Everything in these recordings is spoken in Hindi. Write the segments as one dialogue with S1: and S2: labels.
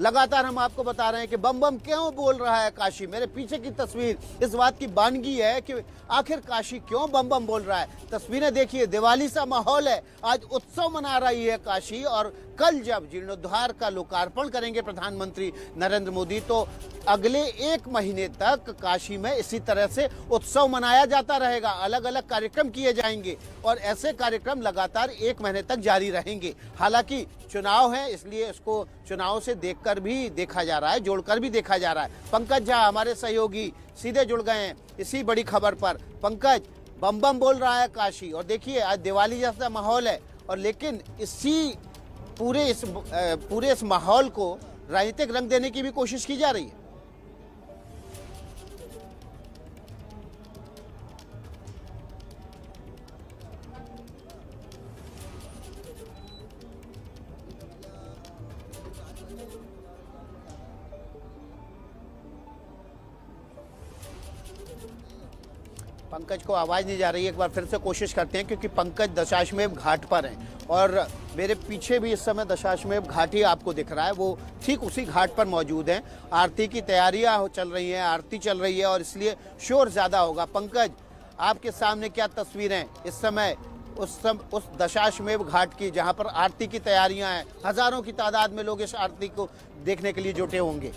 S1: लगातार हम आपको बता रहे हैं कि बम बम क्यों बोल रहा है काशी। मेरे पीछे की तस्वीर इस बात की बानगी है कि आखिर काशी क्यों बम बम बोल रहा है। तस्वीरें देखिए, दिवाली सा माहौल है, आज उत्सव मना रही है काशी। और कल जब जीर्णोद्धार का लोकार्पण करेंगे प्रधानमंत्री नरेंद्र मोदी, तो अगले 1 महीने तक काशी में इसी तरह से उत्सव मनाया जाता रहेगा। अलग अलग कार्यक्रम किए जाएंगे और ऐसे कार्यक्रम लगातार 1 महीने तक जारी रहेंगे। हालांकि चुनाव है, इसलिए इसको चुनाव से देखकर भी देखा जा रहा है, जोड़कर भी देखा जा रहा है। पंकज झा हमारे सहयोगी सीधे जुड़ गए हैं इसी बड़ी खबर पर। पंकज, बम बम बोल रहा है काशी और देखिए आज दिवाली जैसा माहौल है, और लेकिन इसी पूरे इस माहौल को राजनीतिक रंग देने की भी कोशिश की जा रही है। पंकज को आवाज़ नहीं जा रही है, एक बार फिर से कोशिश करते हैं, क्योंकि पंकज दशाश्वमेध घाट पर हैं और मेरे पीछे भी इस समय दशाश्वमेध घाट ही आपको दिख रहा है। वो ठीक उसी घाट पर मौजूद हैं। आरती की तैयारियां चल रही हैं, आरती चल रही है और इसलिए शोर ज़्यादा होगा। पंकज, आपके सामने क्या तस्वीरें इस समय उस दशाश्वमेध घाट की, जहां पर आरती की तैयारियां हैं, हज़ारों की तादाद में लोग इस आरती को देखने के लिए जुटे होंगे।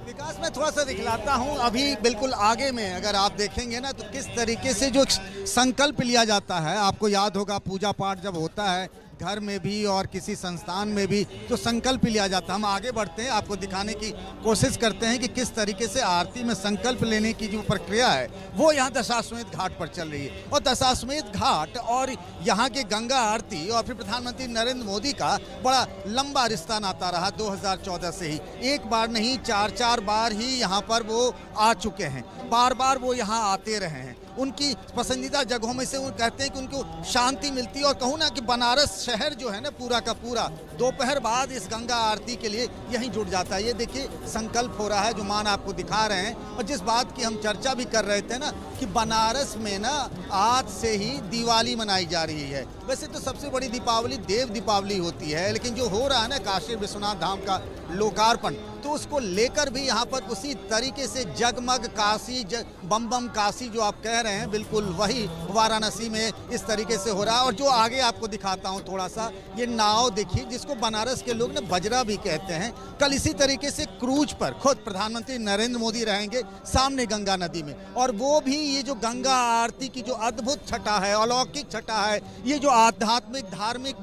S2: विकास, मैं थोड़ा सा दिखलाता हूं। अभी बिल्कुल आगे में अगर आप देखेंगे ना, तो किस तरीके से जो संकल्प लिया जाता है, आपको याद होगा पूजा पाठ जब होता है घर में भी और किसी संस्थान में भी, तो संकल्प लिया जाता है। हम आगे बढ़ते हैं, आपको दिखाने की कोशिश करते हैं कि किस तरीके से आरती में संकल्प लेने की जो प्रक्रिया है वो यहाँ दशाश्वमेध घाट पर चल रही है। और दशाश्वमेध घाट और यहाँ के गंगा आरती और फिर प्रधानमंत्री नरेंद्र मोदी का बड़ा लंबा रिश्ता नाता रहा 2014 से ही। एक बार नहीं, 4 बार ही यहाँ पर वो आ चुके हैं, बार बार वो यहाँ आते रहे हैं। उनकी पसंदीदा जगहों में से वो कहते हैं कि उनको शांति मिलती है। और कहूँ ना कि बनारस शहर जो है ना पूरा का पूरा दोपहर बाद इस गंगा आरती के लिए यहीं जुट जाता है। ये देखिए संकल्प हो रहा है जो मान आपको दिखा रहे हैं। और जिस बात की हम चर्चा भी कर रहे थे ना कि बनारस में ना आज से ही दिवाली मनाई जा रही है। वैसे तो सबसे बड़ी दीपावली देव दीपावली होती है, लेकिन जो हो रहा है ना काशी विश्वनाथ धाम का लोकार्पण, तो उसको लेकर भी यहाँ पर उसी तरीके से जगमग काशी, बम बम काशी जो आप कह रहे हैं, बिल्कुल वही वाराणसी में इस तरीके से हो रहा है। और जो आगे आपको दिखाता हूँ थोड़ा सा, ये नाव देखिए जिसको बनारस के लोग ना बजरा भी कहते हैं। कल इसी तरीके से क्रूज पर खुद प्रधानमंत्री नरेंद्र मोदी रहेंगे सामने गंगा नदी में। और वो भी ये जो गंगा आरती की जो अद्भुत छटा है, अलौकिक छटा है, ये जो आध्यात्मिक धार्मिक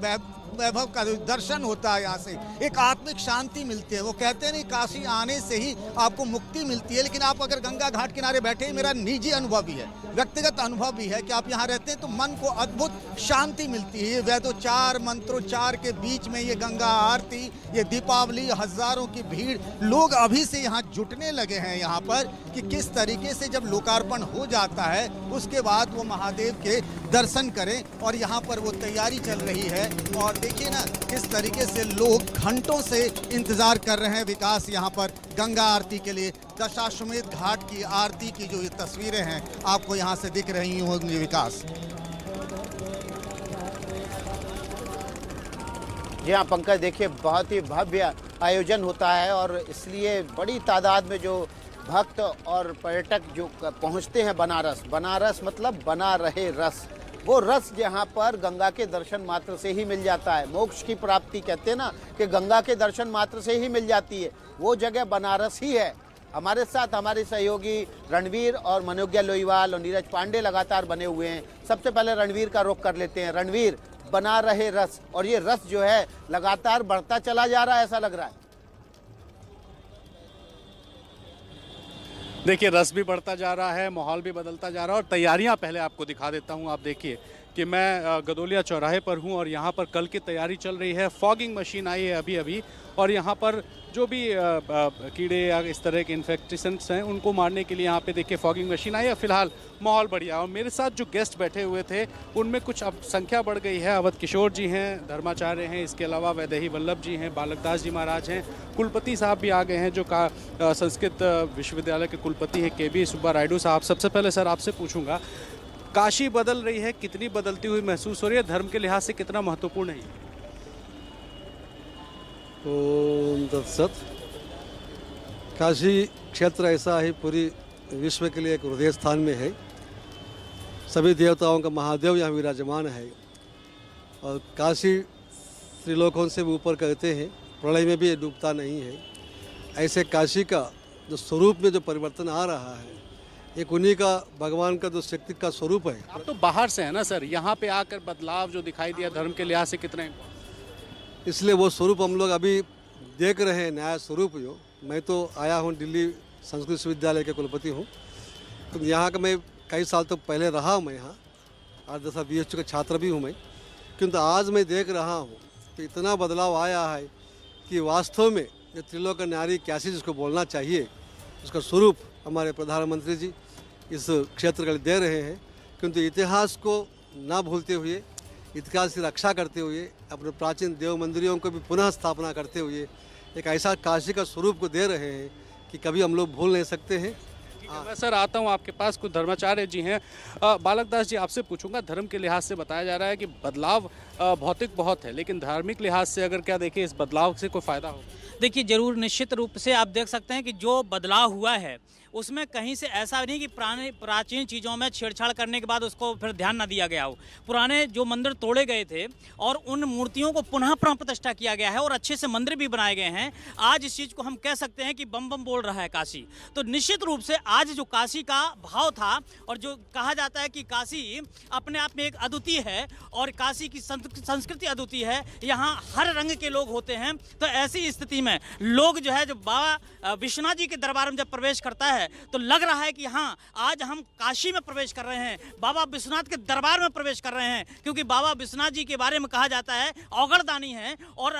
S2: वैभव का दर्शन होता है, यहाँ से एक आत्मिक शांति मिलती है। वो कहते हैं नहीं, काशी आने से ही आपको मुक्ति मिलती है। लेकिन आप अगर गंगा घाट किनारे बैठे, मेरा निजी अनुभव भी है, व्यक्तिगत अनुभव भी है कि आप यहाँ रहते हैं तो मन को अद्भुत शांति मिलती है। वेदोच्चार मंत्रोच्चार के बीच में ये गंगा आरती, ये दीपावली, हजारों की भीड़, लोग अभी से यहाँ जुटने लगे हैं यहाँ पर कि किस तरीके से जब लोकार्पण हो जाता है उसके बाद वो महादेव के दर्शन करें। और यहाँ पर वो तैयारी चल रही है और देखिए ना किस तरीके से लोग घंटों से इंतजार कर रहे हैं विकास यहाँ पर गंगा आरती के लिए। दशाश्वमेध घाट की आरती की जो ये तस्वीरें हैं आपको यहाँ से दिख रही होंगी विकास।
S1: जी हाँ पंकज, देखिए बहुत ही भव्य आयोजन होता है और इसलिए बड़ी तादाद में जो भक्त और पर्यटक जो पहुँचते हैं बनारस, बनारस मतलब बना रहे रस, वो रस यहाँ पर गंगा के दर्शन मात्र से ही मिल जाता है। मोक्ष की प्राप्ति कहते हैं ना कि गंगा के दर्शन मात्र से ही मिल जाती है, वो जगह बनारस ही है। हमारे साथ हमारे सहयोगी रणवीर और मनोज्ञा लोईवाल और नीरज पांडे लगातार बने हुए हैं। सबसे पहले रणवीर का रुख कर लेते हैं। रणवीर, बना रहे रस, और ये रस जो है लगातार बढ़ता चला जा रहा है, ऐसा लग रहा है।
S3: देखिए रस भी बढ़ता जा रहा है, माहौल भी बदलता जा रहा है और तैयारियां पहले आपको दिखा देता हूं। आप देखिए कि मैं गदोलिया चौराहे पर हूं और यहां पर कल की तैयारी चल रही है। फॉगिंग मशीन आई है अभी अभी और यहां पर जो भी कीड़े या इस तरह के इन्फेक्टेशंस हैं उनको मारने के लिए यहाँ पे देखिए फॉगिंग मशीन आई है। फिलहाल माहौल बढ़िया। और मेरे साथ जो गेस्ट बैठे हुए थे उनमें कुछ अब संख्या बढ़ गई है। अवध किशोर जी हैं, धर्माचार्य हैं, इसके अलावा वैदेही वल्लभ जी हैं, बालकदास जी महाराज हैं, कुलपति साहब भी आ गए हैं जो संस्कृत विश्वविद्यालय के कुलपति हैं KB सुब्बा रायडू साहब। सबसे पहले सर आपसे पूछूंगा, काशी बदल रही है, कितनी बदलती हुई महसूस हो रही है, धर्म के लिहाज से कितना महत्वपूर्ण है?
S4: ओम तत्सत। काशी क्षेत्र ऐसा है पूरी विश्व के लिए एक हृदय स्थान में है। सभी देवताओं का महादेव यहाँ विराजमान है और काशी त्रिलोकों से भी ऊपर कहते हैं, प्रलय में भी ये डूबता नहीं है। ऐसे काशी का जो स्वरूप में जो परिवर्तन आ रहा है, एक उन्हीं का भगवान का जो शक्ति का स्वरूप है।
S3: आप तो बाहर से है ना सर, यहाँ पे आकर बदलाव जो दिखाई दिया धर्म के लिहाज से कितने,
S4: इसलिए वो स्वरूप हम लोग अभी देख रहे हैं, नया स्वरूप जो। मैं तो आया हूँ दिल्ली संस्कृत विश्वविद्यालय के कुलपति हूँ, तो यहाँ का मैं कई साल तो पहले रहा हूँ, मैं यहाँ 8-10 BHU का छात्र भी हूँ मैं, किंतु आज मैं देख रहा हूँ कि इतना बदलाव आया है कि वास्तव में ये त्रिलोक नारी कैसी जिसको बोलना चाहिए, उसका स्वरूप हमारे प्रधानमंत्री जी इस क्षेत्र के लिए दे रहे हैं। किंतु इतिहास को ना भूलते हुए, इतिहास की रक्षा करते हुए, अपने प्राचीन देव मंदिरों को भी पुनः स्थापना करते हुए एक ऐसा काशी का स्वरूप को दे रहे हैं कि कभी हम लोग भूल नहीं सकते हैं।
S3: मैं सर आता हूँ आपके पास, कुछ धर्माचार्य जी हैं। बालक दास जी, आपसे पूछूंगा, धर्म के लिहाज से बताया जा रहा है कि बदलाव भौतिक बहुत है, लेकिन धार्मिक लिहाज से अगर क्या देखें इस बदलाव से कोई फ़ायदा हो?
S5: देखिए, जरूर निश्चित रूप से आप देख सकते हैं कि जो बदलाव हुआ है उसमें कहीं से ऐसा नहीं कि प्राचीन चीज़ों में छेड़छाड़ करने के बाद उसको फिर ध्यान ना दिया गया हो। पुराने जो मंदिर तोड़े गए थे और उन मूर्तियों को पुनः प्राण प्रतिष्ठा किया गया है और अच्छे से मंदिर भी बनाए गए हैं। आज इस चीज़ को हम कह सकते हैं कि बम बम बोल रहा है काशी। तो निश्चित रूप से आज जो काशी का भाव था और जो कहा जाता है कि काशी अपने आप में एक अद्वितीय है और काशी की संस्कृति अद्वितीय है, यहाँ हर रंग के लोग होते हैं। तो ऐसी स्थिति में लोग जो है, जो बाबा विश्वनाथ जी के दरबार में जब प्रवेश करता है तो लग रहा है कि हाँ, आज हम काशी में प्रवेश कर रहे हैं, बाबा विश्वनाथ के दरबार में प्रवेश कर रहे हैं। क्योंकि बाबा विश्वनाथ जी के बारे में कहा जाता है औगड़दानी हैं और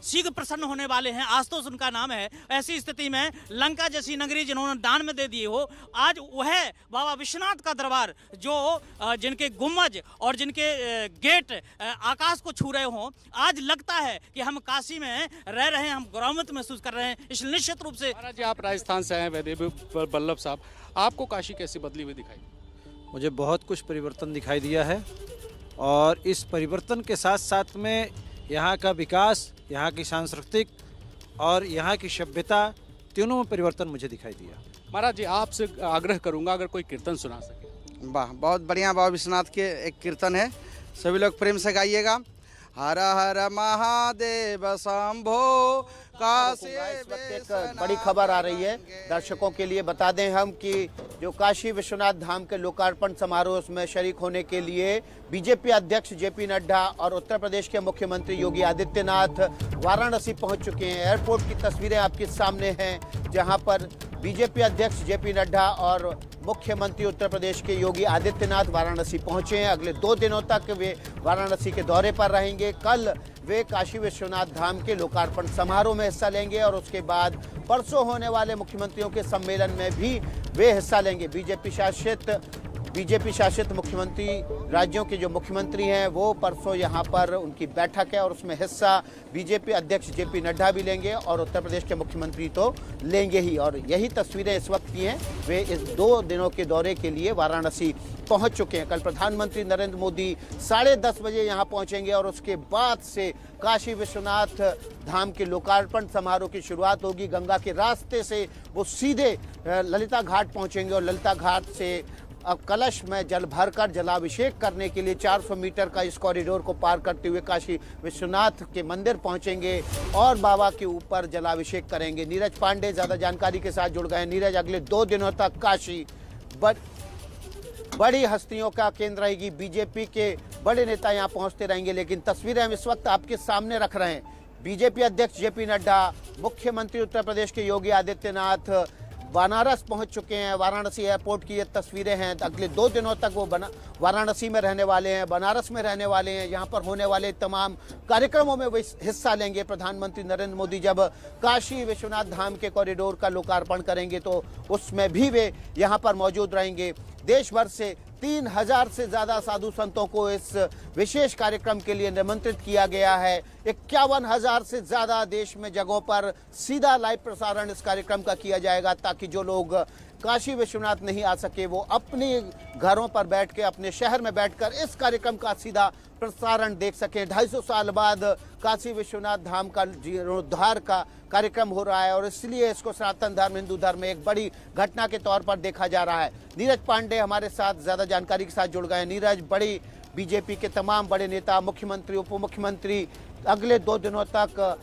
S5: शीघ्र प्रसन्न होने वाले हैं, आस्तोष उनका नाम है। ऐसी स्थिति में लंका जैसी नगरी जिन्होंने दान में दे दिए हो, आज वह बाबा विश्वनाथ का दरबार जो जिनके गुम्बज और जिनके गेट आकाश को छू रहे हों, आज लगता है कि हम काशी में रह रहे हैं, हम गौरवान्वित महसूस कर रहे हैं। इसलिए निश्चित रूप से
S3: महाराज जी, आप राजस्थान से आए, वैदेव बल्लभ साहब, आपको काशी कैसी बदली हुई दिखाई?
S6: मुझे बहुत कुछ परिवर्तन दिखाई दिया है और इस परिवर्तन के साथ साथ में यहाँ का विकास, यहाँ की सांस्कृतिक और यहाँ की सभ्यता, तीनों में परिवर्तन मुझे दिखाई दिया।
S3: महाराज जी, आपसे आग्रह करूंगा अगर कोई कीर्तन सुना सके।
S7: वाह, बहुत बढ़िया बाबा विश्वनाथ के एक कीर्तन है, सभी लोग प्रेम से गाइएगा। हर हर महादेव शंभो काशी।
S1: इस वक्त एक बड़ी खबर आ रही है दर्शकों के लिए, बता दें हम कि जो काशी विश्वनाथ धाम के लोकार्पण समारोह में शरीक होने के लिए बीजेपी अध्यक्ष जेपी नड्डा और उत्तर प्रदेश के मुख्यमंत्री योगी आदित्यनाथ वाराणसी पहुंच चुके हैं। एयरपोर्ट की तस्वीरें आपके सामने हैं, जहां पर बीजेपी अध्यक्ष जेपी नड्डा और मुख्यमंत्री उत्तर प्रदेश के योगी आदित्यनाथ वाराणसी पहुंचे हैं। अगले 2 दिनों तक वे वाराणसी के दौरे पर रहेंगे। कल वे काशी विश्वनाथ धाम के लोकार्पण समारोह में हिस्सा लेंगे और उसके बाद परसों होने वाले मुख्यमंत्रियों के सम्मेलन में भी वे हिस्सा लेंगे। बीजेपी शासित मुख्यमंत्री राज्यों के जो मुख्यमंत्री हैं वो परसों यहाँ पर उनकी बैठक है और उसमें हिस्सा बीजेपी अध्यक्ष जेपी नड्डा भी लेंगे और उत्तर प्रदेश के मुख्यमंत्री तो लेंगे ही। और यही तस्वीरें इस वक्त की हैं, वे इस 2 दिनों के दौरे के लिए वाराणसी पहुंच चुके हैं। कल प्रधानमंत्री नरेंद्र मोदी 10:30 बजे यहाँ पहुंचेंगे और उसके बाद से काशी विश्वनाथ धाम के लोकार्पण समारोह की शुरुआत होगी। गंगा के रास्ते से वो सीधे ललिता घाट पहुंचेंगे और ललिता घाट से अब कलश में जल भरकर जलाभिषेक करने के लिए 400 मीटर का इस कॉरिडोर को पार करते हुए काशी विश्वनाथ के मंदिर पहुंचेंगे और बाबा के ऊपर जलाभिषेक करेंगे। नीरज पांडे ज़्यादा जानकारी के साथ जुड़ गए। नीरज, अगले 2 दिनों तक काशी बड़ी हस्तियों का केंद्र रहेगी, बीजेपी के बड़े नेता यहाँ पहुँचते रहेंगे। लेकिन तस्वीरें हम इस वक्त आपके सामने रख रहे हैं। बीजेपी अध्यक्ष जेपी नड्डा, मुख्यमंत्री उत्तर प्रदेश के योगी आदित्यनाथ बनारस पहुंच चुके हैं। वाराणसी एयरपोर्ट की ये तस्वीरें हैं। अगले 2 दिनों तक वो वाराणसी में रहने वाले हैं, बनारस में रहने वाले हैं। यहाँ पर होने वाले तमाम कार्यक्रमों में वे हिस्सा लेंगे। प्रधानमंत्री नरेंद्र मोदी जब काशी विश्वनाथ धाम के कॉरिडोर का लोकार्पण करेंगे तो उसमें भी वे यहाँ पर मौजूद रहेंगे। देश भर से 3000 से ज़्यादा साधु संतों को इस विशेष कार्यक्रम के लिए निमंत्रित किया गया है। 51,000 से ज़्यादा देश में जगहों पर सीधा लाइव प्रसारण इस कार्यक्रम का किया जाएगा ताकि जो लोग काशी विश्वनाथ नहीं आ सके वो अपने घरों पर बैठ के, अपने शहर में बैठकर इस कार्यक्रम का सीधा प्रसारण देख सके। 250 साल बाद काशी विश्वनाथ धाम का जीर्णोद्धार का कार्यक्रम हो रहा है और इसलिए इसको सनातन धर्म, हिंदू धर्म में एक बड़ी घटना के तौर पर देखा जा रहा है। नीरज पांडे हमारे साथ ज़्यादा जानकारी के साथ जुड़ गए। नीरज, बड़ी बीजेपी के तमाम बड़े नेता, मुख्यमंत्री, उप मुख्यमंत्री अगले 2 दिनों तक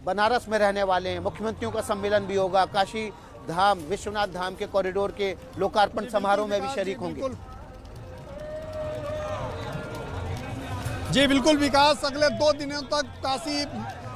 S1: बनारस में रहने वाले हैं। मुख्यमंत्रियों का सम्मेलन भी होगा। काशी धाम, विश्वनाथ धाम के कॉरिडोर के लोकार्पण समारोह में भी शरीक होंगे।
S8: जी बिल्कुल विकास, अगले 2 दिनों तक काशी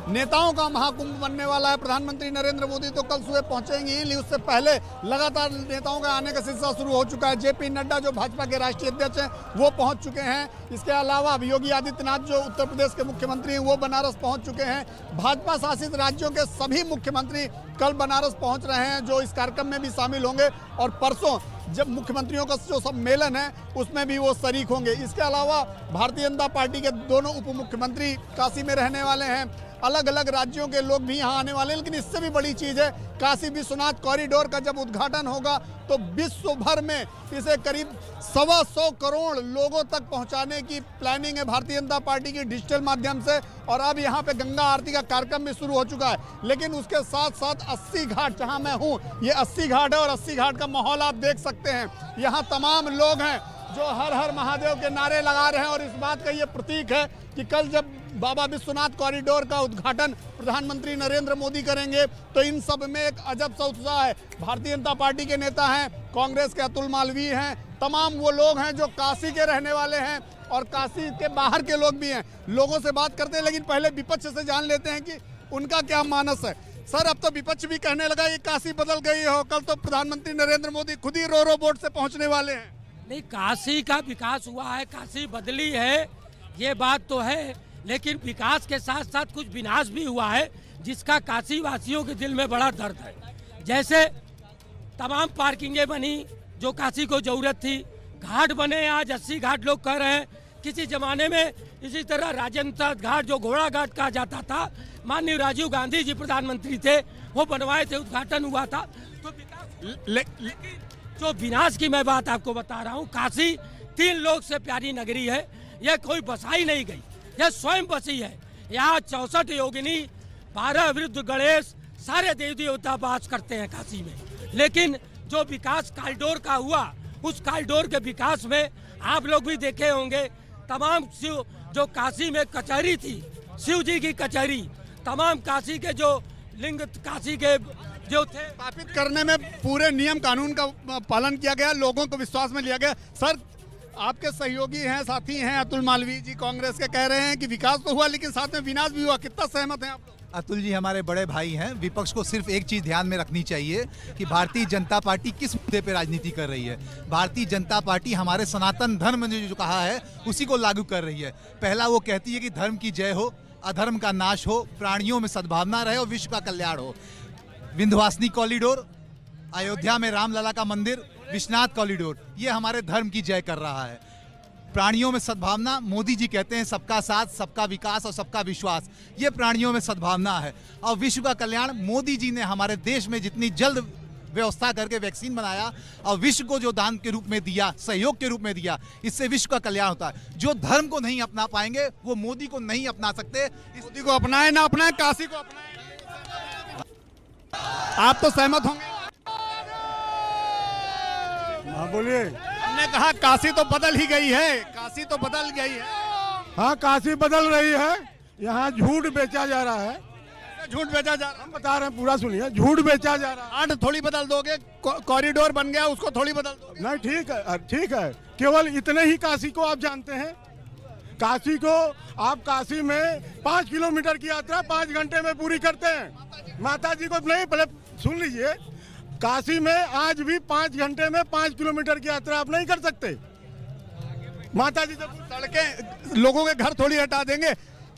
S8: नेताओं का महाकुंभ बनने वाला है। प्रधानमंत्री नरेंद्र मोदी तो कल सुबह पहुंचेंगे ही, लेकिन उससे पहले लगातार नेताओं का आने का सिलसिला शुरू हो चुका है। जेपी नड्डा जो भाजपा के राष्ट्रीय अध्यक्ष हैं वो पहुंच चुके हैं। इसके अलावा योगी आदित्यनाथ जो उत्तर प्रदेश के मुख्यमंत्री हैं वो बनारस पहुंच चुके हैं। भाजपा शासित राज्यों के सभी मुख्यमंत्री कल बनारस पहुंच रहे हैं, जो इस कार्यक्रम में भी शामिल होंगे और परसों जब मुख्यमंत्रियों का जो सम्मेलन है उसमें भी वो शरीक होंगे। इसके अलावा भारतीय जनता पार्टी के दोनों उप मुख्यमंत्री काशी में रहने वाले हैं। अलग अलग राज्यों के लोग भी यहाँ आने वाले हैं। लेकिन इससे भी बड़ी चीज़ है, काशी विश्वनाथ कॉरिडोर का जब उद्घाटन होगा तो विश्व भर में इसे करीब 125 करोड़ लोगों तक पहुँचाने की प्लानिंग है भारतीय जनता पार्टी की डिजिटल माध्यम से। और अब यहाँ पे गंगा आरती का कार्यक्रम भी शुरू हो चुका है। लेकिन उसके साथ साथ 80 घाट, जहाँ मैं हूँ ये 80 घाट है और 80 घाट का माहौल आप देख सकते हैं। यहाँ तमाम लोग हैं जो हर हर महादेव के नारे लगा रहे हैं और इस बात का ये प्रतीक है कि कल जब बाबा विश्वनाथ कॉरिडोर का उद्घाटन प्रधानमंत्री नरेंद्र मोदी करेंगे तो इन सब में एक अजब सा उत्साह है। भारतीय जनता पार्टी के नेता हैं, कांग्रेस के अतुल मालवीय हैं, तमाम वो लोग हैं जो काशी के रहने वाले हैं और काशी के बाहर के लोग भी हैं। लोगों से बात करते हैं, लेकिन पहले विपक्ष से जान लेते हैं कि उनका क्या मानस है। सर, अब तो विपक्ष भी कहने लगा ये काशी बदल गई हो, कल तो प्रधानमंत्री नरेंद्र मोदी खुद ही रो बोट से पहुंचने वाले हैं।
S9: नहीं, काशी का विकास हुआ है, काशी बदली है, ये बात तो है, लेकिन विकास के साथ साथ कुछ विनाश भी हुआ है जिसका काशी वासियों के दिल में बड़ा दर्द है। जैसे तमाम पार्किंगें बनी जो काशी को जरूरत थी, घाट बने, आज 80 घाट लोग कह रहे हैं। किसी जमाने में इसी तरह राजेंद्र घाट जो घोड़ा घाट कहा जाता था, माननीय राजीव गांधी जी प्रधानमंत्री थे, वो बनवाए थे, उद्घाटन हुआ था। तो विकास लेकिन जो विनाश की मैं बात आपको बता रहा हूँ, काशी 3 लोग से प्यारी नगरी है। यह कोई बसाई नहीं गई, यह स्वयं बसी है। यहाँ 64 योगिनी, 12 वृद्ध गणेश, सारे देवी देवता वास करते हैं काशी में। लेकिन जो विकास कॉरिडोर का हुआ, उस कॉरिडोर के विकास में आप लोग भी देखे होंगे, तमाम शिव जो काशी में कचहरी थी, शिव जी की कचहरी, तमाम काशी के जो लिंग काशी के जो थे
S8: स्थापित करने में पूरे नियम कानून का पालन किया गया, लोगों को विश्वास में लिया गया। सर, आपके सहयोगी हैं, साथी हैं अतुल मालवीय जी, कांग्रेस के, कह रहे हैं कि विकास तो हुआ लेकिन साथ में विनाश भी हुआ। कितना सहमत हैं आप लोग?
S2: अतुल जी हमारे बड़े भाई हैं। विपक्ष को सिर्फ एक चीज़ ध्यान में रखनी चाहिए कि भारतीय जनता पार्टी किस मुद्दे पे राजनीति कर रही है। भारतीय जनता पार्टी हमारे सनातन धर्म ने जो कहा है उसी को लागू कर रही है। पहला वो कहती है कि धर्म की जय हो, अधर्म का नाश हो, प्राणियों में सद्भावना रहे और विश्व का कल्याण हो। विंध्यवासिनी कॉरिडोर, अयोध्या में रामलला का मंदिर, विश्वनाथ कॉरिडोर, ये हमारे धर्म की जय कर रहा है। प्राणियों में सद्भावना, मोदी जी कहते हैं सबका साथ, सबका विकास और सबका विश्वास, ये प्राणियों में सद्भावना है। और विश्व का कल्याण, मोदी जी ने हमारे देश में जितनी जल्द व्यवस्था करके वैक्सीन बनाया और विश्व को जो दान के रूप में दिया, सहयोग के रूप में दिया, इससे विश्व का कल्याण होता है। जो धर्म को नहीं अपना पाएंगे वो मोदी को नहीं अपना सकते।
S8: मोदी को अपनाए ना अपनाए, काशी को अपनाए। आप तो सहमत होंगे?
S10: हाँ बोलिए।
S8: हमने कहा काशी तो बदल ही गई है, काशी तो बदल गई है।
S10: हाँ, काशी बदल रही है। यहाँ झूठ बेचा जा रहा है।
S8: झूठ बेचा जा रहा है?
S10: हम बता रहे हैं, पूरा सुनिए। झूठ बेचा जा रहा है।
S8: आठ थोड़ी बदल दोगे, कॉरिडोर बन गया उसको थोड़ी बदल दोगे?
S10: नहीं, ठीक है, ठीक है। केवल इतने ही काशी को आप जानते हैं। काशी को आप काशी में 5 किलोमीटर की यात्रा 5 घंटे में पूरी करते हैं। माता जी को नहीं, पहले सुन लीजिए, काशी में आज भी 5 घंटे में 5 किलोमीटर की यात्रा आप नहीं कर सकते। माता जी जब
S8: सड़कें, लोगों के घर थोड़ी हटा देंगे।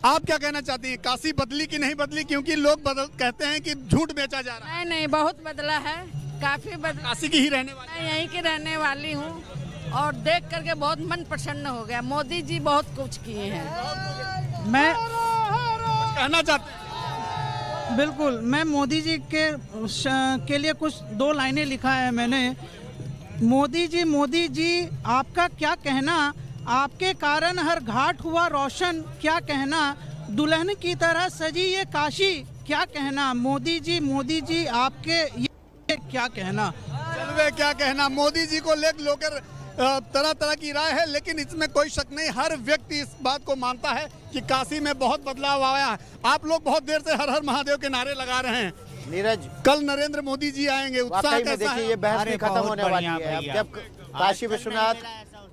S8: आप क्या कहना चाहती हैं, काशी बदली कि नहीं बदली? क्योंकि लोग कहते हैं कि झूठ बेचा जा रहा है।
S11: नहीं, बहुत बदला है, काफी बदला।
S8: काशी की ही रहने वाली?
S11: मैं यहीं की रहने वाली हूँ और देख करके बहुत मन प्रसन्न हो गया। मोदी जी बहुत कुछ किए हैं।
S8: मैं कहना चाहते हैं
S12: बिल्कुल, मैं मोदी जी के लिए कुछ 2 लाइनें लिखा है मैंने। मोदी जी आपका क्या कहना, आपके कारण हर घाट हुआ रोशन, क्या कहना, दुल्हन की तरह सजी ये काशी, क्या कहना, मोदी जी आपके ये क्या कहना।
S8: चलवे क्या कहना, मोदी जी को लेकर तरह तरह की राय है, लेकिन इसमें कोई शक नहीं, हर व्यक्ति इस बात को मानता है कि काशी में बहुत बदलाव आया है। आप लोग बहुत देर से हर हर महादेव के नारे लगा रहे हैं।
S1: नीरज,
S8: कल नरेंद्र मोदी जी आएंगे, उत्साह कैसा है?
S1: देखिए ये बहस नहीं खत्म होने वाली है। अब जब काशी विश्वनाथ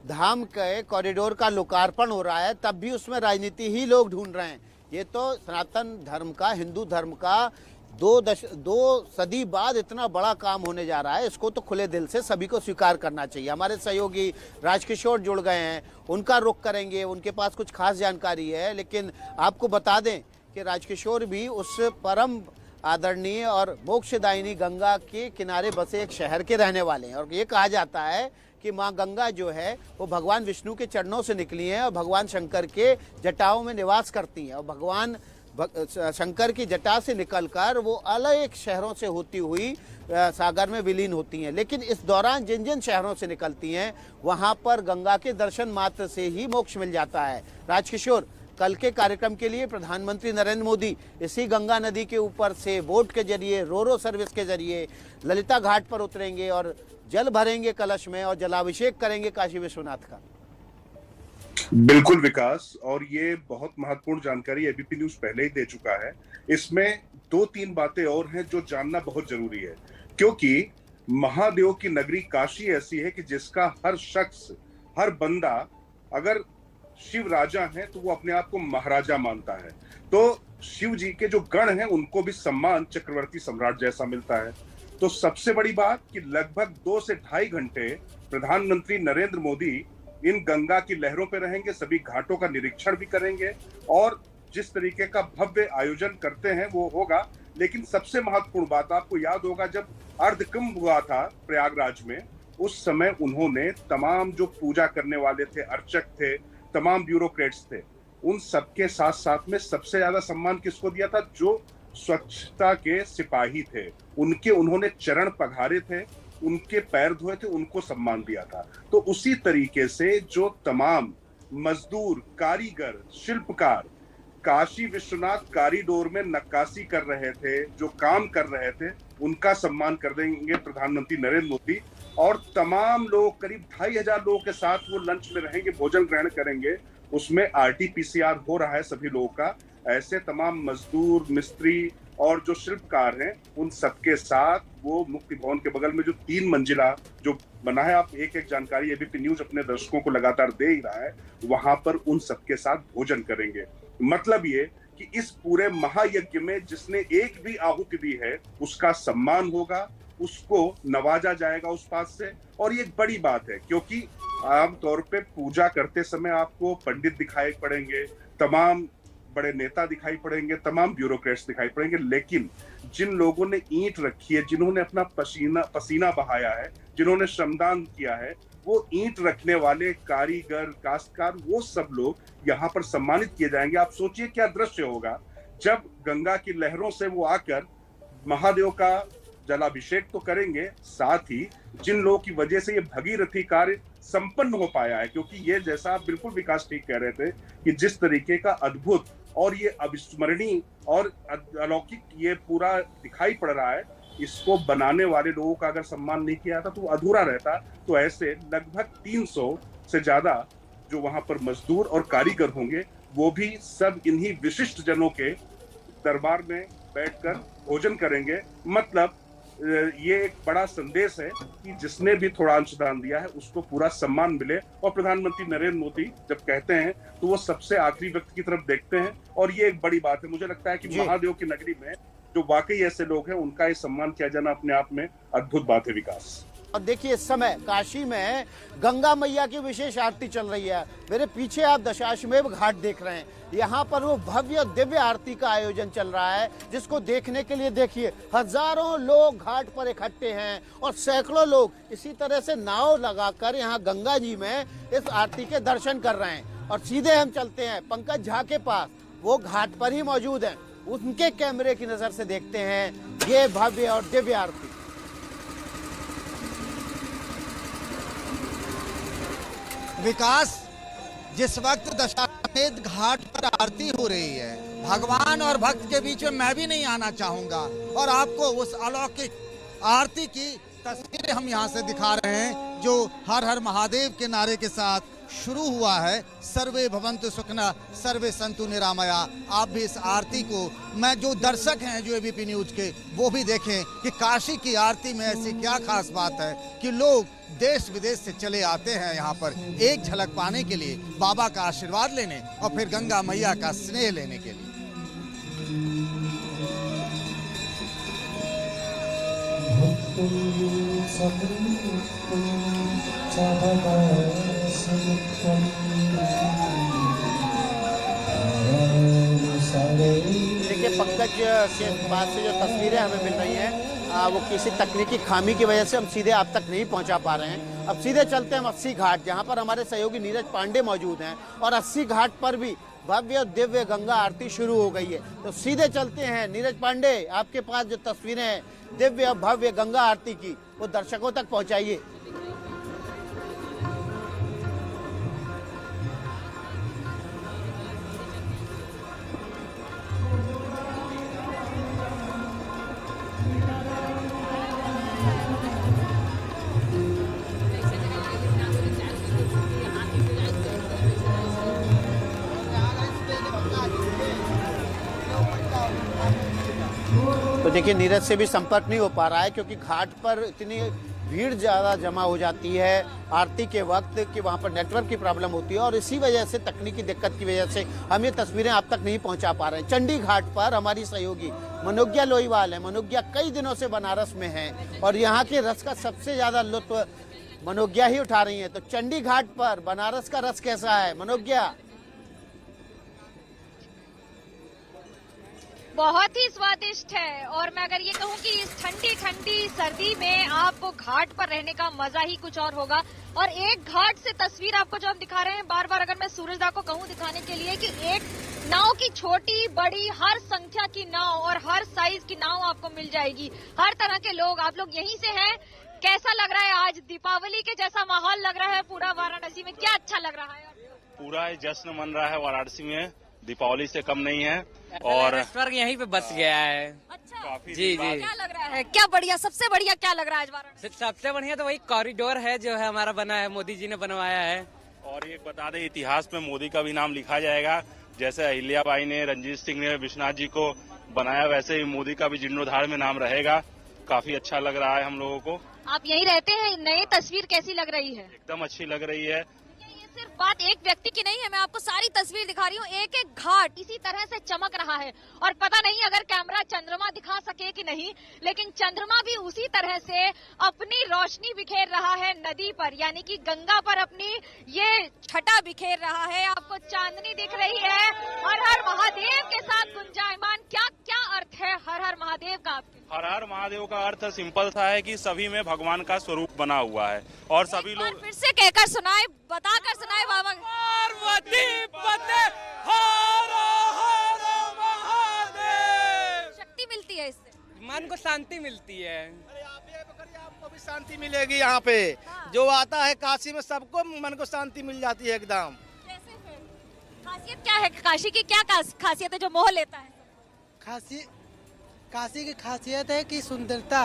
S1: धाम के कॉरिडोर का लोकार्पण हो रहा है, तब भी उसमें राजनीति ही लोग ढूंढ रहे हैं। ये तो सनातन धर्म का, हिंदू धर्म का 2 सदी बाद इतना बड़ा काम होने जा रहा है। इसको तो खुले दिल से सभी को स्वीकार करना चाहिए। हमारे सहयोगी राजकिशोर जुड़ गए हैं, उनका रुख करेंगे, उनके पास कुछ खास जानकारी है। लेकिन आपको बता दें कि राजकिशोर भी उस परम आदरणीय और मोक्षदायिनी गंगा के किनारे बसे एक शहर के रहने वाले हैं। और ये कहा जाता है कि माँ गंगा जो है वो भगवान विष्णु के चरणों से निकली हैं और भगवान शंकर के जटाओं में निवास करती हैं। और भगवान शंकर की जटा से निकलकर वो अलग शहरों से होती हुई सागर में विलीन होती हैं। लेकिन इस दौरान जिन जिन शहरों से निकलती हैं वहाँ पर गंगा के दर्शन मात्र से ही मोक्ष मिल जाता है। राजकिशोर, कल के कार्यक्रम के लिए प्रधानमंत्री नरेंद्र मोदी इसी गंगा नदी के ऊपर से बोट के जरिए, रोरो सर्विस के जरिए ललिता घाट पर उतरेंगे और जल भरेंगे कलश में और जलाभिषेक करेंगे काशी विश्वनाथ का।
S13: बिल्कुल विकास, और ये बहुत महत्वपूर्ण जानकारी एबीपी न्यूज पहले ही दे चुका है। इसमें 2-3 बातें और हैं जो जानना बहुत जरूरी है, क्योंकि महादेव की नगरी काशी ऐसी है कि जिसका हर शख्स, हर बंदा अगर शिव राजा है तो वो अपने आप को महाराजा मानता है। तो शिव जी के जो गण हैं उनको भी सम्मान चक्रवर्ती सम्राट जैसा मिलता है। तो सबसे बड़ी बात कि लगभग 2 से 2.5 घंटे प्रधानमंत्री नरेंद्र मोदी इन गंगा की लहरों पे रहेंगे, सभी घाटों का निरीक्षण भी करेंगे और जिस तरीके का भव्य आयोजन करते हैं वो होगा। लेकिन सबसे महत्वपूर्ण बात, आपको याद होगा जब अर्धकुंभ हुआ था प्रयागराज में, उस समय उन्होंने तमाम जो पूजा करने वाले थे, अर्चक थे, तमाम ब्यूरोक्रेट्स थे, उन सबके साथ साथ में सबसे ज्यादा सम्मान किसको दिया था? जो स्वच्छता के सिपाही थे, उनके उन्होंने चरण पखारे थे, उनके पैर धोए थे, उनको सम्मान दिया था। तो उसी तरीके से जो तमाम मजदूर, कारीगर, शिल्पकार काशी विश्वनाथ कॉरिडोर में नक्काशी कर रहे थे, जो काम कर रहे थे, उनका सम्मान कर देंगे प्रधानमंत्री नरेंद्र मोदी। और तमाम लोग, करीब 2500 लोगों के साथ वो लंच में रहेंगे, भोजन ग्रहण करेंगे। उसमें RT-PCR हो रहा है सभी लोगों का। ऐसे तमाम मजदूर, मिस्त्री और जो शिल्पकार हैं, उन सबके साथ वो मुक्ति भवन के बगल में जो 3 मंजिला जो बना है, आप एक जानकारी एबीपी न्यूज अपने दर्शकों को लगातार दे ही रहा है, वहां पर उन सबके साथ भोजन करेंगे। मतलब ये कि इस पूरे महायज्ञ में जिसने एक भी आहुति दी है उसका सम्मान होगा, उसको नवाजा जाएगा उस बात से। और ये एक बड़ी बात है, क्योंकि आमतौर पे पूजा करते समय आपको पंडित दिखाई पड़ेंगे, तमाम बड़े नेता दिखाई पड़ेंगे, तमाम ब्यूरोक्रेट्स दिखाई पड़ेंगे, लेकिन जिन लोगों ने ईंट रखी है, जिन्होंने अपना पसीना बहाया है, जिन्होंने श्रमदान किया है, वो ईंट रखने वाले कारीगर, काश्तकार, वो सब लोग यहाँ पर सम्मानित किए जाएंगे। आप सोचिए क्या दृश्य होगा जब गंगा की लहरों से वो आकर महादेव का जलाभिषेक तो करेंगे, साथ ही जिन लोगों की वजह से ये भगीरथी कार्य संपन्न हो पाया है, क्योंकि ये जैसा आप बिल्कुल विकास ठीक कह रहे थे कि जिस तरीके का अद्भुत और ये अविस्मरणीय और अलौकिक ये पूरा दिखाई पड़ रहा है, इसको बनाने वाले लोगों का अगर सम्मान नहीं किया था तो अधूरा रहता। तो ऐसे लगभग 300 से ज्यादा जो वहां पर मजदूर और कारीगर होंगे, वो भी सब इन्हीं विशिष्ट जनों के दरबार में बैठकर भोजन करेंगे। मतलब ये एक बड़ा संदेश है कि जिसने भी थोड़ा अंशदान दिया है उसको पूरा सम्मान मिले। और प्रधानमंत्री नरेंद्र मोदी जब कहते हैं तो वो सबसे आखिरी व्यक्ति की तरफ देखते हैं, और ये एक बड़ी बात है। मुझे लगता है कि महादेव की नगरी में जो वाकई ऐसे लोग हैं उनका ये सम्मान किया जाना अपने आप में अद्भुत बात है विकास।
S1: और देखिए इस समय काशी में गंगा मैया की विशेष आरती चल रही है। मेरे पीछे आप दशाश्वमेध घाट देख रहे हैं, यहाँ पर वो भव्य दिव्य आरती का आयोजन चल रहा है, जिसको देखने के लिए देखिए हजारों लोग घाट पर इकट्ठे हैं और सैकड़ों लोग इसी तरह से नाव लगाकर यहाँ गंगा जी में इस आरती के दर्शन कर रहे हैं। और सीधे हम चलते हैं पंकज झा के पास, वो घाट पर ही मौजूद हैं। उनके कैमरे की नजर से देखते हैं ये भव्य और दिव्य आरती।
S2: विकास, जिस वक्त दशाश्वमेध घाट पर आरती हो रही है, भगवान और भक्त के बीच में मैं भी नहीं आना चाहूंगा और आपको उस अलौकिक आरती की तस्वीरें हम यहाँ से दिखा रहे हैं जो हर हर महादेव के नारे के साथ शुरू हुआ है। सर्वे भवन्तु सुखिनः सर्वे सन्तु निरामया। आप भी इस आरती को, मैं जो दर्शक हैं जो एबीपी न्यूज के, वो भी देखें कि काशी की आरती में ऐसी क्या खास बात है कि लोग देश विदेश से चले आते हैं यहाँ पर एक झलक पाने के लिए, बाबा का आशीर्वाद लेने और फिर गंगा मैया का स्नेह लेने के लिए।
S1: देखिए पंकज के पास से जो तस्वीरें हमें मिल रही हैं वो किसी तकनीकी खामी की वजह से हम सीधे आप तक नहीं पहुंचा पा रहे हैं। अब सीधे चलते हैं 80 घाट, जहां पर हमारे सहयोगी नीरज पांडे मौजूद हैं और 80 घाट पर भी भव्य और दिव्य गंगा आरती शुरू हो गई है। तो सीधे चलते हैं नीरज पांडे, आपके पास जो तस्वीरें हैं दिव्य और भव्य गंगा आरती की, वो दर्शकों तक पहुंचाइए। तो देखिए नीरज से भी संपर्क नहीं हो पा रहा है क्योंकि घाट पर इतनी भीड़ ज़्यादा जमा हो जाती है आरती के वक्त कि वहाँ पर नेटवर्क की प्रॉब्लम होती है और इसी वजह से, तकनीकी दिक्कत की वजह से हम ये तस्वीरें आप तक नहीं पहुँचा पा रहे हैं। चंडी घाट पर हमारी सहयोगी मनोज्ञा लोईवाल है। मनोज्ञा कई दिनों से बनारस में है और यहाँ के रस का सबसे ज़्यादा लुत्फ मनोज्ञा ही उठा रही है। तो चंडी घाट पर बनारस का रस कैसा है मनोज्ञा?
S14: बहुत ही स्वादिष्ट है और मैं अगर ये कहूँ कि इस ठंडी ठंडी सर्दी में आपको घाट पर रहने का मजा ही कुछ और होगा। और एक घाट से तस्वीर आपको जो हम दिखा रहे हैं, बार बार अगर मैं सूरजदा को कहूँ दिखाने के लिए कि एक नाव की छोटी बड़ी हर संख्या की नाव और हर साइज की नाव आपको मिल जाएगी। हर तरह के लोग, आप लोग यहीं से हैं। कैसा लग रहा है? आज दीपावली के जैसा माहौल लग रहा है पूरा वाराणसी में, क्या अच्छा लग रहा है?
S15: पूरा जश्न मन रहा है वाराणसी में, दीपावली से कम नहीं है और
S16: स्वर्ग यहीं पे बस गया है।
S14: अच्छा
S16: जी जी,
S14: क्या लग रहा है? क्या बढ़िया, सबसे बढ़िया क्या लग रहा है आज वाराणसी?
S16: सबसे बढ़िया तो वही कॉरिडोर है जो है हमारा बना है, मोदी जी ने बनवाया है।
S15: और ये बता दें, इतिहास में मोदी का भी नाम लिखा जाएगा। जैसे अहिल्याबाई ने, रंजीत सिंह ने विश्वनाथ जी को बनाया, वैसे ही मोदी का भी जीर्णोद्धार में नाम रहेगा। काफी अच्छा लग रहा है हम लोगों को।
S14: आप यहीं रहते हैं, नई तस्वीर कैसी लग रही है?
S15: एकदम अच्छी लग रही है।
S14: सिर्फ बात एक व्यक्ति की नहीं है, मैं आपको सारी तस्वीर दिखा रही हूँ। एक एक घाट इसी तरह से चमक रहा है और पता नहीं अगर कैमरा चंद्रमा दिखा सके कि नहीं, लेकिन चंद्रमा भी उसी तरह से अपनी रोशनी बिखेर रहा है नदी पर, यानी कि गंगा पर अपनी ये छटा बिखेर रहा है। आपको चांदनी दिख रही है। हर हर महादेव के साथ गुंजायमान। क्या क्या अर्थ है हर हर महादेव का आपके?
S15: हर हर महादेव का अर्थ सिंपल सा है कि सभी में भगवान का स्वरूप बना हुआ है और सभी लोग
S14: फिर से कहकर सुनाए, बताकर सुनाए बाबा।
S16: पार्वती पते हर हर महादेव।
S14: शक्ति मिलती है इससे,
S16: मन को शांति मिलती है।
S7: आपको भी शांति मिलेगी यहाँ पे। जो आता है काशी में सबको मन को शांति मिल जाती है एकदम।
S14: कैसे फिर? खासियत क्या है काशी की? क्या खासियत है जो मोह लेता है?
S17: काशी की खासियत है कि सुंदरता।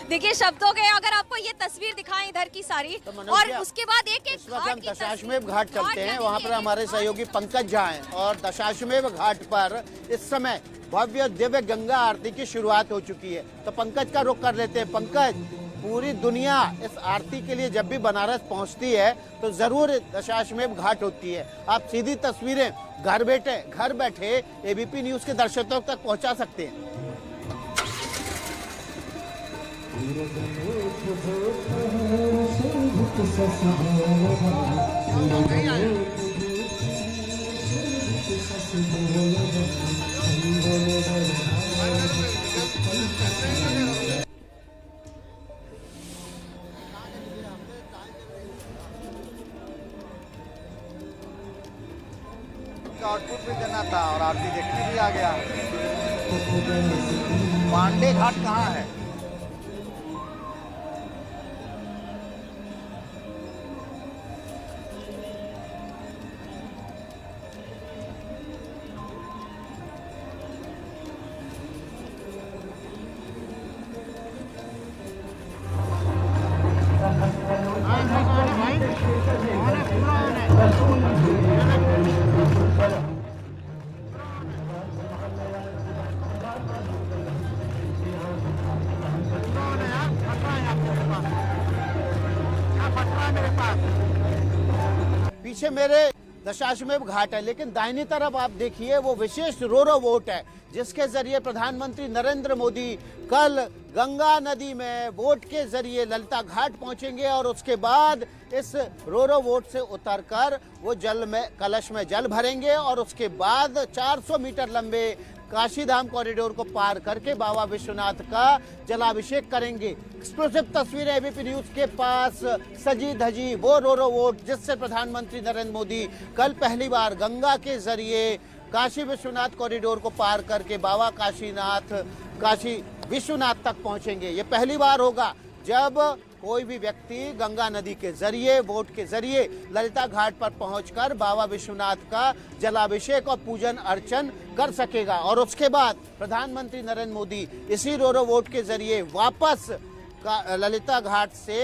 S14: देखिए शब्दों के, अगर आपको ये तस्वीर दिखाएं इधर की सारी, और उसके बाद एक एक
S1: घाट हम दशाश्वमेध घाट चलते हैं। वहाँ पर हमारे सहयोगी पंकज झा हैं और दशाश्वमेध घाट पर इस समय भव्य दिव्य गंगा आरती की शुरुआत हो चुकी है। तो पंकज का रुख कर लेते हैं। पंकज, पूरी दुनिया इस आरती के लिए जब भी बनारस पहुंचती है तो जरूर दशाश्वमेध घाट होती है। आप सीधी तस्वीरें घर बैठे एबीपी न्यूज के दर्शकों तक पहुंचा सकते हैं। आउटपुट भी देना था और आरती देखने भी आ गया। पांडे घाट कहाँ है? पीछे मेरे दशाश्वमेध घाट है, लेकिन दाहिनी तरफ आप देखिए वो विशेष रोरो वोट है जिसके जरिए प्रधानमंत्री नरेंद्र मोदी कल गंगा नदी में वोट के जरिए ललिता घाट पहुंचेंगे और उसके बाद इस रोरो वोट से उतरकर वो जल में कलश में जल भरेंगे और उसके बाद 400 मीटर लंबे काशी धाम कॉरिडोर को पार करके बाबा विश्वनाथ का जलाभिषेक करेंगे। एक्सक्लूसिव तस्वीरें एबीपी न्यूज के पास सजी धजी वो रोरो वोट जिससे प्रधानमंत्री नरेंद्र मोदी कल पहली बार गंगा के जरिए काशी विश्वनाथ कॉरिडोर को पार करके बाबा काशी विश्वनाथ तक पहुंचेंगे। ये पहली बार होगा जब कोई भी व्यक्ति गंगा नदी के जरिए वोट के जरिए ललिता घाट पर पहुंचकर बाबा विश्वनाथ का जलाभिषेक और पूजन अर्चन कर सकेगा और उसके बाद प्रधानमंत्री नरेंद्र मोदी इसी रोरो वोट के जरिए वापस ललिता घाट से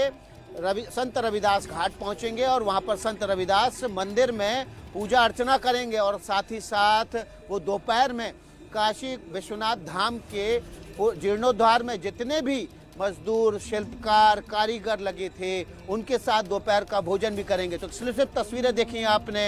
S1: संत रविदास घाट पहुंचेंगे और वहां पर संत रविदास मंदिर में पूजा अर्चना करेंगे और साथ ही साथ वो दोपहर में काशी विश्वनाथ धाम के जीर्णोद्धार में जितने भी मजदूर शिल्पकार कारीगर लगे थे उनके साथ दोपहर का भोजन भी करेंगे। तो एक्सक्लूसिव तस्वीरें देखी आपने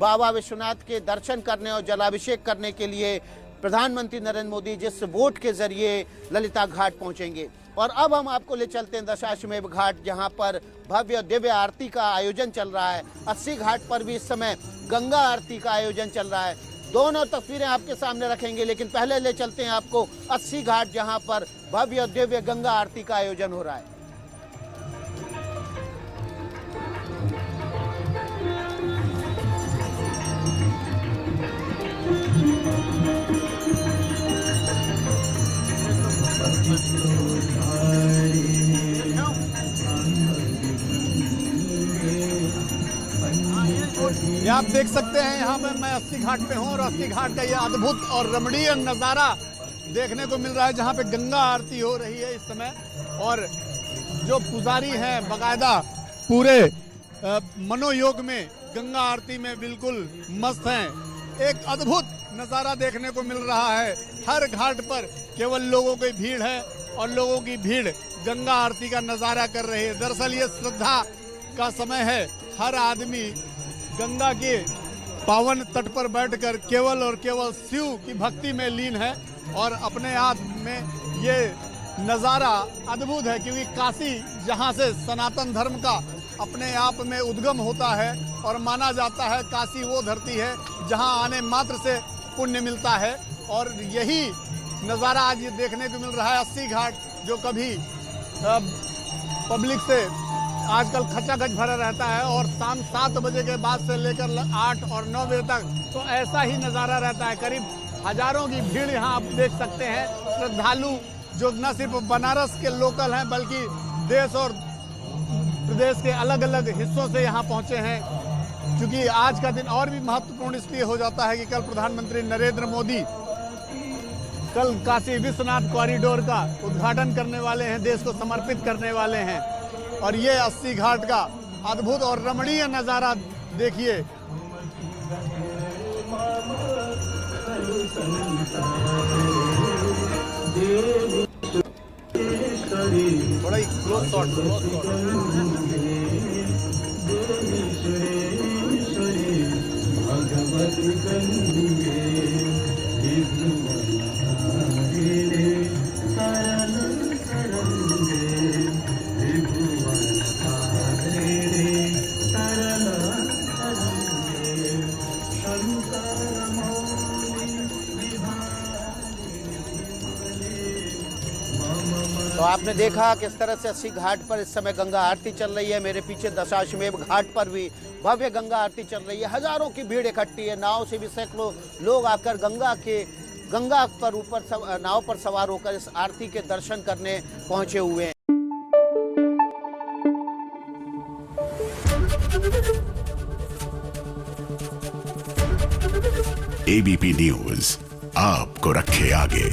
S1: बाबा विश्वनाथ के दर्शन करने और जलाभिषेक करने के लिए प्रधानमंत्री नरेंद्र मोदी जिस वोट के जरिए ललिता घाट पहुंचेंगे। और अब हम आपको ले चलते हैं दशाश्वमेध घाट जहां पर भव्य दिव्य आरती का आयोजन चल रहा है। 80 घाट पर भी इस समय गंगा आरती का आयोजन चल रहा है। दोनों तस्वीरें आपके सामने रखेंगे, लेकिन पहले ले चलते हैं आपको 80 घाट जहां पर भव्य दिव्य गंगा आरती का आयोजन हो रहा है।
S8: ये आप देख सकते हैं यहाँ पे मैं 80 घाट पे हूँ और 80 घाट का ये अद्भुत और रमणीय नज़ारा देखने को मिल रहा है जहाँ पे गंगा आरती हो रही है इस समय और जो पुजारी हैं बाकायदा पूरे मनोयोग में गंगा आरती में बिल्कुल मस्त हैं। एक अद्भुत नज़ारा देखने को मिल रहा है। हर घाट पर केवल लोगों की भीड़ है और लोगों की भीड़ गंगा आरती का नज़ारा कर रही है। दरअसल ये श्रद्धा का समय है। हर आदमी गंगा के पावन तट पर बैठकर केवल और केवल शिव की भक्ति में लीन है और अपने आप में ये नज़ारा अद्भुत है क्योंकि काशी जहाँ से सनातन धर्म का अपने आप में उद्गम होता है और माना जाता है काशी वो धरती है जहाँ आने मात्र से पुण्य मिलता है और यही नज़ारा आज ये देखने को मिल रहा है। 80 घाट जो कभी पब्लिक से आजकल खचाखच भरा रहता है और शाम 7 बजे के बाद से लेकर 8 और 9 बजे तक तो ऐसा ही नज़ारा रहता है। करीब हजारों की भीड़ यहाँ आप देख सकते हैं। श्रद्धालु जो न सिर्फ बनारस के लोकल हैं बल्कि देश और प्रदेश के अलग अलग हिस्सों से यहाँ पहुँचे हैं क्योंकि आज का दिन और भी महत्वपूर्ण इसलिए हो जाता है कि कल प्रधानमंत्री नरेंद्र मोदी कल काशी विश्वनाथ कॉरिडोर का उद्घाटन करने वाले हैं, देश को समर्पित करने वाले हैं और ये 80 घाट का अद्भुत और रमणीय नज़ारा देखिए। बड़ा ही क्लोज शॉट
S1: तो आपने देखा किस तरह से 80 घाट पर इस समय गंगा आरती चल रही है। मेरे पीछे दशाश्वमेध घाट पर भी भव्य गंगा आरती चल रही है, हजारों की भीड़ इकट्ठी है। नाव से भी सैकड़ों लोग आकर गंगा पर नाव पर सवार होकर इस आरती के दर्शन करने पहुंचे हुए हैं।
S18: एबीपी न्यूज आपको रखे आगे।